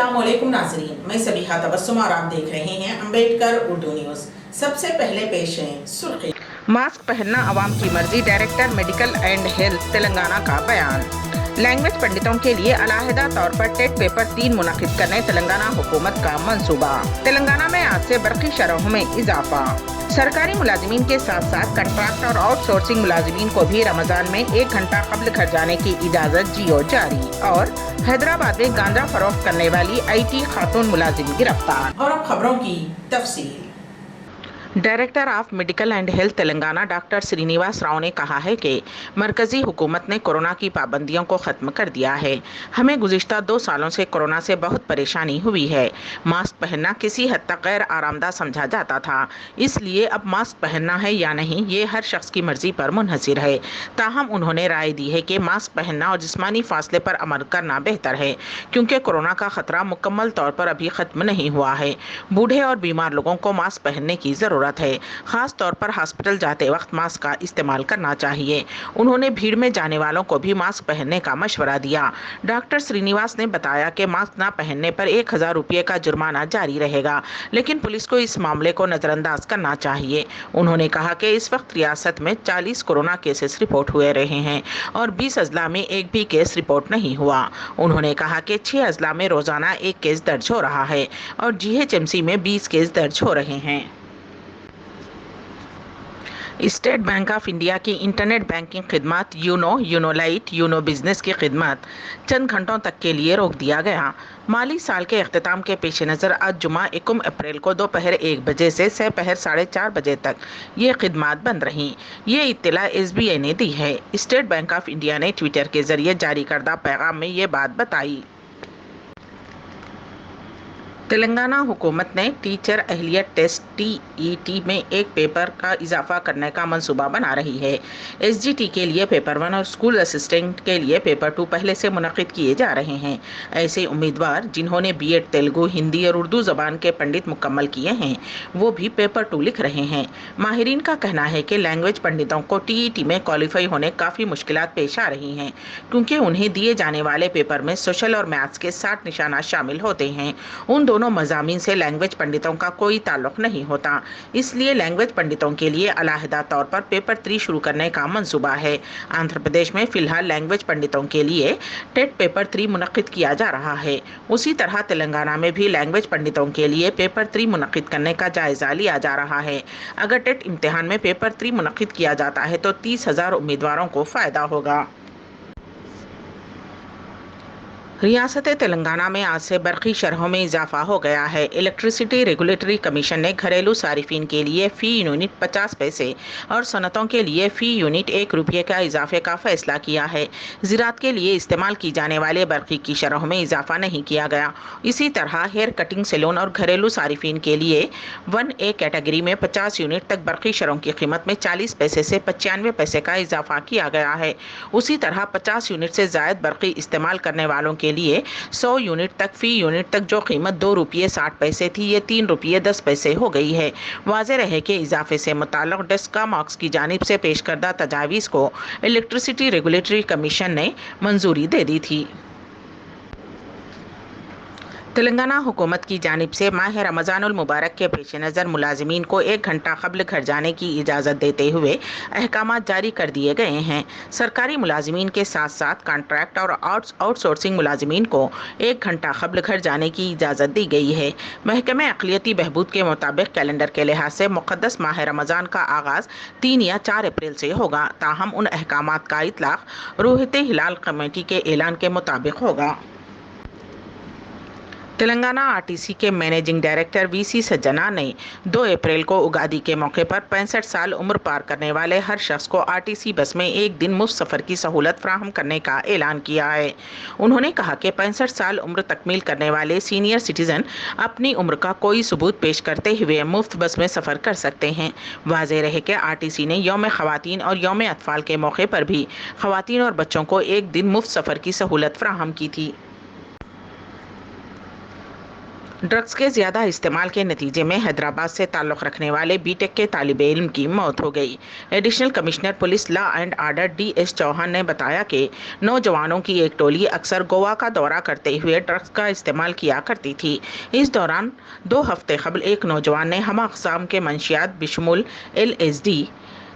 अस्सलामुअलैकुम नाज़रीन, मैं सबीहा तबस्सुम और आप देख रहे हैं अम्बेडकर उर्दू न्यूज़। सबसे पहले पेश है सुर्खी। मास्क पहनना अवाम की मर्जी, director medical and health Telangana का बयान। लैंग्वेज पंडितों के लिए अलहदा तौर पर टेट पेपर 3 मुनक्किद करने तेलंगाना हुकूमत का मंसूबा। तेलंगाना में आज से बरकी शरहों में इजाफा। सरकारी मुलाजिमीन के साथ साथ कंट्रैक्ट और आउटसोर्सिंग मुलाजिमीन को भी रमजान में 1 घंटा कब्ल घर जाने की इजाजत जियो जारी। और हैदराबाद में गांजा फरोख्त करने वाली IT खातून मुलाजिम गिरफ्तार। और अब खबरों की तफसील। Director of medical and health Telangana doctor Srinivas Rao ने कहा है कि मरकजी हुकूमत ने कोरोना की पाबंदियों को ख़त्म कर दिया है। हमें गुज़िश्ता 2 सालों से कोरोना से बहुत परेशानी हुई है। मास्क पहनना किसी हद तक गैर आरामदा समझा जाता था, इसलिए अब मास्क पहनना है या नहीं ये हर शख्स की मर्जी पर मुनहसिर है। ताहम उन्होंने राय दी है कि मास्क पहनना और जिस्मानी फासले पर अमल करना बेहतर है, क्योंकि कोरोना का खतरा मुकम्मल तौर पर अभी ख़त्म नहीं हुआ है। बूढ़े और बीमार लोगों को मास्क पहनने की ज़रूरत है, खास तौर पर हॉस्पिटल जाते वक्त मास्क का इस्तेमाल करना चाहिए। उन्होंने भीड़ में जाने वालों को भी मास्क पहनने का मशवरा दिया। डॉक्टर श्रीनिवास ने बताया कि मास्क न पहनने पर 1000 रुपये का जुर्माना जारी रहेगा, लेकिन पुलिस को इस मामले को नजरअंदाज करना चाहिए। उन्होंने कहा कि इस वक्त रियासत में 40 कोरोना केसेस रिपोर्ट हुए रहे हैं और 20 अजला में एक भी केस रिपोर्ट नहीं हुआ। उन्होंने कहा कि 6 अजला में रोजाना 1 केस दर्ज हो रहा है और GHMC में 20 केस दर्ज हो रहे हैं। स्टेट बैंक ऑफ इंडिया की इंटरनेट बैंकिंग खिदमत यूनो लाइट, यूनो बिजनेस की खिदमत चंद घंटों तक के लिए रोक दिया गया। माली साल के अख्तिताम के पेश नज़र आज जुमा 21 अप्रैल को दोपहर 1 बजे से सपहर 4:30 बजे तक ये खिदमत बंद रहीं। ये इत्तला SBI ने दी है। स्टेट बैंक ऑफ इंडिया ने ट्विटर के जरिए जारी करदा पैगाम में ये बात बताई। तेलंगाना हुकूमत ने टीचर अहलियत टेस्ट TET में एक पेपर का इजाफा करने का मंसूबा बना रही है। SGT के लिए पेपर 1 और स्कूल असिस्टेंट के लिए पेपर 2 पहले से मुनक्किद किए जा रहे हैं। ऐसे उम्मीदवार जिन्होंने B.Ed तेलुगु, हिंदी और उर्दू ज़बान के पंडित मुकम्मल किए हैं, वो भी पेपर 2 लिख रहे हैं। माहिरीन का कहना है कि लैंग्वेज पंडितों को TET में क्वालिफाई होने काफ़ी मुश्किलात पेश आ रही हैं, क्योंकि उन्हें दिए जाने वाले पेपर में सोशल और मैथ्स के 60 निशानात शामिल होते हैं। उन दोनों मज़ामीन से लैंग्वेज पंडितों का कोई ताल्लुक नहीं होता, इसलिए लैंग्वेज पंडितों के लिए अलहदा तौर पर पेपर 3 शुरू करने का मंसूबा है। आंध्र प्रदेश में फिलहाल लैंग्वेज पंडितों के लिए टेट पेपर 3 मुनक्किद किया जा रहा है। उसी तरह तेलंगाना में भी लैंग्वेज पंडितों के लिए पेपर 3 मुनक्किद करने का जायजा लिया जा रहा है। अगर टेट इम्तिहान में पेपर 3 मुनक्किद किया जाता है तो 30,000 उम्मीदवारों को फायदा होगा। रियासत तेलंगाना में आज से बरकी शरहों में इजाफा हो गया है। इलेक्ट्रिसिटी रेगुलेटरी कमीशन ने घरेलू सारिफिन के लिए फ़ी यूनिट 50 पैसे और सनतों के लिए फ़ी यूनिट 1 रुपये का इजाफे का फैसला किया है। ज़राअत के लिए इस्तेमाल की जाने वाले बरकी की शरहों में इजाफा नहीं किया गया। इसी तरह हेयर कटिंग सैलून और घरेलू सारिफिन के लिए 1A कैटेगरी में 50 यूनिट तक बरकी शरों की कीमत में 40 पैसे से 95 पैसे का इजाफा किया गया है। उसी तरह 50 यूनिट से ज़ायद बरकी इस्तेमाल करने वालों के लिए 100 यूनिट तक फ़ी यूनिट तक जो कीमत 2 रुपये 60 पैसे थी, ये 3 रुपये 10 पैसे हो गई है। वाज़ेह रहे कि इजाफे से मुताल्लिक़ डेस्कामॉक्स की जानिब से पेश करदा तजावीज़ को इलेक्ट्रिसिटी रेगुलेटरी कमीशन ने मंजूरी दे दी थी। तेलंगाना हुकूमत की जानिब से माह रमज़ानुल मुबारक के पेश नज़र मुलाजिमीन को 1 घंटा कब्ल घर जाने की इजाज़त देते हुए अहकामात जारी कर दिए गए हैं। सरकारी मुलाजिमीन के साथ साथ कॉन्ट्रैक्ट और आउटसोर्सिंग मुलाजिमीन को 1 घंटा कब्ल घर जाने की इजाज़त दी गई है। महकमे अक़लियती बहबूद के मुताबिक कैलेंडर के लिहाज से मुक़द्दस माह रमज़ान का आगाज़ 3 या 4 अप्रैल से होगा। ताहम उन अहकामात का इतलाक़ रूहते हिलाल कमेटी के ऐलान के मुताबिक होगा। तेलंगाना RTC के मैनेजिंग डायरेक्टर VC सज्जना ने 2 अप्रैल को उगादी के मौके पर 65 साल उम्र पार करने वाले हर शख्स को RTC बस में 1 दिन मुफ्त सफ़र की सहूलत फराहम करने का ऐलान किया है। उन्होंने कहा कि 65 साल उम्र तकमील करने वाले सीनियर सिटीज़न अपनी उम्र का कोई सबूत पेश करते हुए मुफ्त बस में सफ़र कर सकते हैं। वाज़ेह रहे कि RTC ने यौम ख़वातीन और यौम अतफ़ाल के मौके पर भी ख़वातीन और बच्चों को 1 दिन मुफ्त सफ़र की सहूलत फराहम की थी। ड्रग्स के ज्यादा इस्तेमाल के नतीजे में हैदराबाद से ताल्लुक़ रखने वाले बीटेक के तालिब इल्म की मौत हो गई। Additional commissioner police law and order DS Chauhan ने बताया कि नौजवानों की एक टोली अक्सर गोवा का दौरा करते हुए ड्रग्स का इस्तेमाल किया करती थी। इस दौरान 2 हफ्ते कबल एक नौजवान ने हम अक़साम के मंशियात बिशमुल LSD,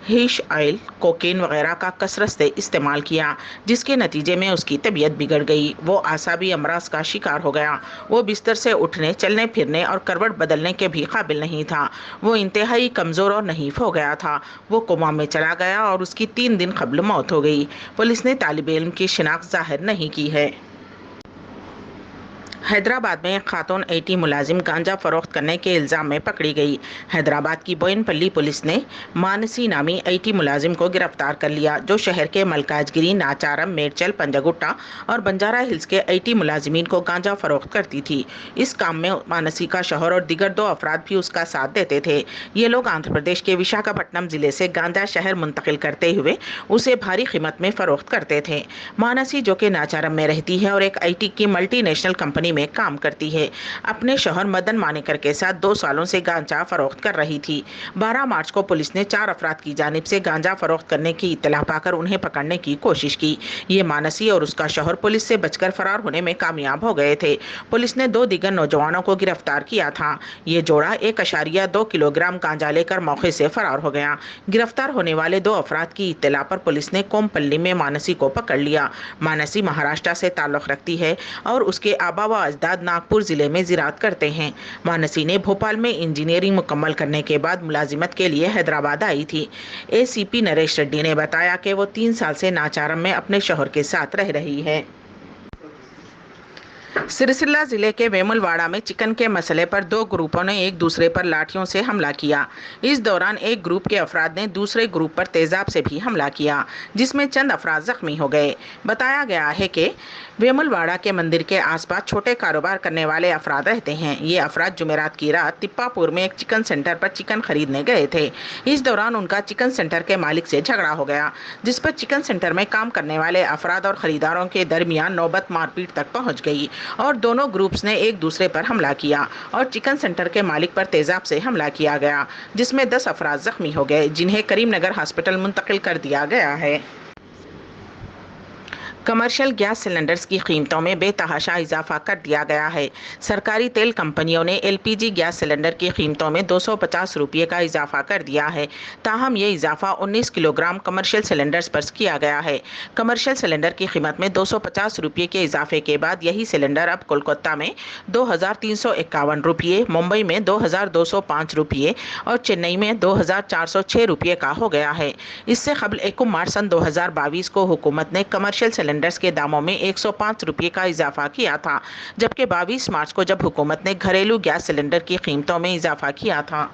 हीश ऑयल, कोकीन वगैरह का कसरत से इस्तेमाल किया, जिसके नतीजे में उसकी तबीयत बिगड़ गई। वो आसाबी अमराज का शिकार हो गया। वो बिस्तर से उठने, चलने फिरने और करवट बदलने के भी काबिल नहीं था। वो इंतहाई कमज़ोर और नहीफ हो गया था। वो कोमा में चला गया और उसकी 3 दिन कबल मौत हो गई। पुलिस ने तालिब इल्म की शिनाख्त जाहिर नहीं की है। हैदराबाद में एक खातून IT मुलाजिम गांजा फरोख्त करने के इल्ज़ाम में पकड़ी गई। हैदराबाद की बोयनपल्ली पुलिस ने मानसी नामी IT मुलाजिम को गिरफ्तार कर लिया, जो शहर के मलकाजगिरी, नाचारम, मेरचल, पंजगुट्टा और बंजारा हिल्स के IT मुलाजिमीन को गांजा फरोख्त करती थी। इस काम में मानसी का शौहर और दीगर 2 अफराद भी उसका साथ देते थे। ये लोग आंध्र प्रदेश के विशाखापट्टनम जिले से गांजा शहर मुंतकिल करते हुए उसे भारी कीमत में फरोख्त करते थे। मानसी, जो कि नाचारम में रहती है और एक IT की मल्टीनेशनल कंपनी में काम करती है, अपने शौहर मदन मानेकर के साथ 2 सालों से गांजा फरोख्त कर रही थी। 12 मार्च को पुलिस ने 4 अफराद की जानिब से गांजा फरोख्त करने की इत्तला पाकर उन्हें पकड़ने की कोशिश की। ये मानसी और उसका शौहर पुलिस से बचकर फरार होने में कामयाब हो गए थे। पुलिस ने 2 दीगर नौजवानों को गिरफ्तार किया था। ये जोड़ा 1.2 किलोग्राम गांजा लेकर मौके से फरार हो गया। गिरफ्तार होने वाले 2 अफराद की इत्तला पर पुलिस ने कोमपल्ली में मानसी को पकड़ लिया। मानसी महाराष्ट्र से ताल्लुक़ रखती है और उसके आबा व अजदाद नागपुर जिले में ज़िराअत करते हैं। मानसी ने भोपाल में इंजीनियरिंग मुकम्मल करने के बाद मुलाजिमत के लिए हैदराबाद आई थी। ACP नरेश रेड्डी ने बताया कि वो 3 साल से नाचारम में अपने शौहर के साथ रह रही है। सिरसिल्ला जिले के वेमुलवाड़ा में चिकन के मसले पर 2 ग्रुपों ने एक दूसरे पर लाठियों से हमला किया। इस दौरान एक ग्रुप के अफराद ने दूसरे ग्रुप पर तेजाब से भी हमला किया, जिसमें चंद अफराद जख्मी हो गए। बताया गया है कि वेमुलवाड़ा के मंदिर के आसपास छोटे कारोबार करने वाले अफराद रहते हैं। ये अफराद जुमेरात की रात तिप्पापुर में एक चिकन सेंटर पर चिकन खरीदने गए थे। इस दौरान उनका चिकन सेंटर के मालिक से झगड़ा हो गया, जिस पर चिकन सेंटर में काम करने वाले अफराद और खरीदारों के दरमियान नौबत मारपीट तक पहुंच गई और दोनों ग्रुप्स ने एक दूसरे पर हमला किया और चिकन सेंटर के मालिक पर तेजाब से हमला किया गया, जिसमें 10 अफराद जख्मी हो गए, जिन्हें करीमनगर हॉस्पिटल मुंतकिल कर दिया गया है। कमर्शियल गैस सिलेंडर्स की कीमतों में बेतहाशा इजाफा कर दिया गया है। सरकारी तेल कंपनियों ने LPG गैस सिलेंडर की कीमतों में 250 रुपये का इजाफा कर दिया है। ताहम ये इजाफा 19 किलोग्राम कमर्शियल सिलेंडर्स पर किया गया है। कमर्शियल सिलेंडर की कीमत में 250 रुपये के इजाफे के बाद यही सिलेंडर अब कोलकाता में 2351 रुपये, मुंबई में 2205 रुपये और चेन्नई में 2406 रुपये का हो गया है। इससे कबल 1 मार्च सन 2022 को हुकूमत ने कमर्शियल सिलेंडर्स के दामों में 105 रुपये का इजाफा किया था, जबकि 22 मार्च को जब हुकूमत ने घरेलू गैस सिलेंडर की कीमतों में इजाफा किया था।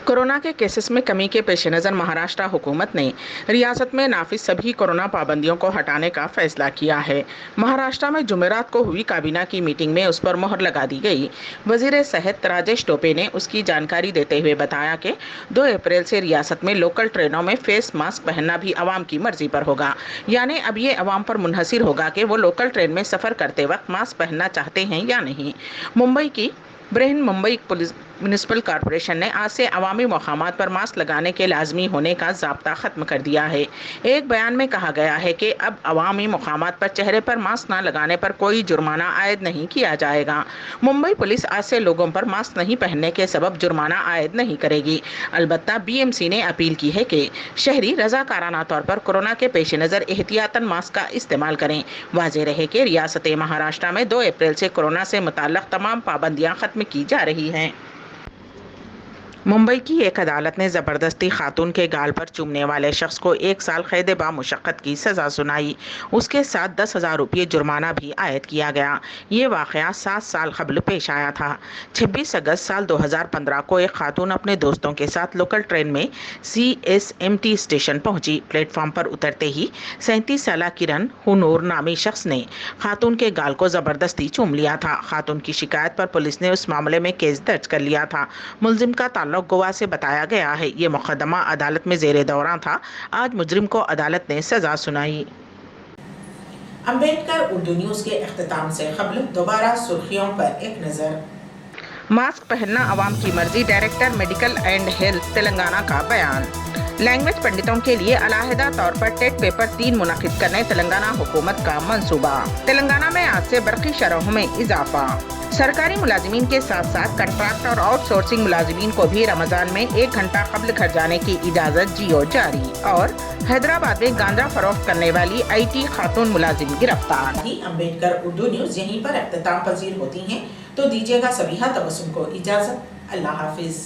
कोरोना के केसेस में कमी के पेश नज़र महाराष्ट्र हुकूमत ने रियासत में नाफिज सभी कोरोना पाबंदियों को हटाने का फैसला किया है। महाराष्ट्र में जुमेरात को हुई काबीना की मीटिंग में उस पर मोहर लगा दी गई। वजीर सेहत राजेश टोपे ने उसकी जानकारी देते हुए बताया कि 2 अप्रैल से रियासत में लोकल ट्रेनों में फेस मास्क पहनना भी आवाम की मर्जी पर होगा, यानी अब ये आवाम पर मुनहसिर होगा कि वो लोकल ट्रेन में सफ़र करते वक्त मास्क पहनना चाहते हैं या नहीं। मुंबई की Brihan Mumbai police municipal corporation ने आज से अवामी मकामात पर मास्क लगाने के लाजमी होने का ज़ाब्ता ख़त्म कर दिया है। एक बयान में कहा गया है कि अब अवामी मकामात पर चेहरे पर मास्क न लगाने पर कोई जुर्माना आयद नहीं किया जाएगा। मुंबई पुलिस आज से लोगों पर मास्क नहीं पहनने के सबब जुर्माना आयद नहीं करेगी। अलबत्ता BMC ने अपील की है कि शहरी रज़ाकाराना तौर पर कोरोना के पेश नज़र एहतियातन मास्क का इस्तेमाल करें। वाज़ेह रहे कि रियासत महाराष्ट्र में 2 अप्रैल से कोरोना से मुताल्लिक़ तमाम पाबंदियाँ ख़त्म की जा रही हैं। मुंबई की एक अदालत ने ज़बरदस्ती खातून के गाल पर चूमने वाले शख्स को 1 साल कैद बामुशक्क़त की सज़ा सुनाई। उसके साथ 10,000 रुपये जुर्माना भी आयद किया गया। ये वाक़या 7 साल कबल पेश आया था। 26 अगस्त साल 2015 को एक खातून अपने दोस्तों के साथ लोकल ट्रेन में CSMT स्टेशन पहुंची। प्लेटफॉर्म पर उतरते ही 37 साल किरण हुनूर नामी शख्स ने खातून के गाल को ज़बरदस्ती चूम लिया था। खातून की शिकायत पर पुलिस ने उस मामले में केस दर्ज कर लिया था। मुलजिम का ताल्लुक गोवा से बताया गया है। ये मुकदमा अदालत में ज़ेरे दौरान था। आज मुजरिम को अदालत ने सज़ा सुनाई। अम्बेडकर उर्दू न्यूज़ के अख्तिताम से कबल दोबारा सुर्खियों पर एक नज़र। मास्क पहनना अवाम की मर्जी, director medical and health Telangana का बयान। लैंग्वेज पंडितों के लिए अलहदा तौर पर टेट पेपर 3 मुनक्किद करने तेलंगाना हुकूमत का मंसूबा। तेलंगाना में आज से बरकी शरहों में इजाफा। सरकारी मुलाजिमीन के साथ साथ कंट्रैक्ट और आउटसोर्सिंग मुलाजिमीन को भी रमजान में 1 घंटा कब्ल घर जाने की इजाजत जियो जारी। और हैदराबाद में गांजा फरोख्त करने वाली IT खातून मुलाजिम गिरफ्तार। अम्बेडकर उर्दू न्यूज़ यहीं पर अख्तिताम पजीर होती हैं, तो दीजिएगा सबीहा तबस्सुम को इजाजत। अल्लाह हाफिज।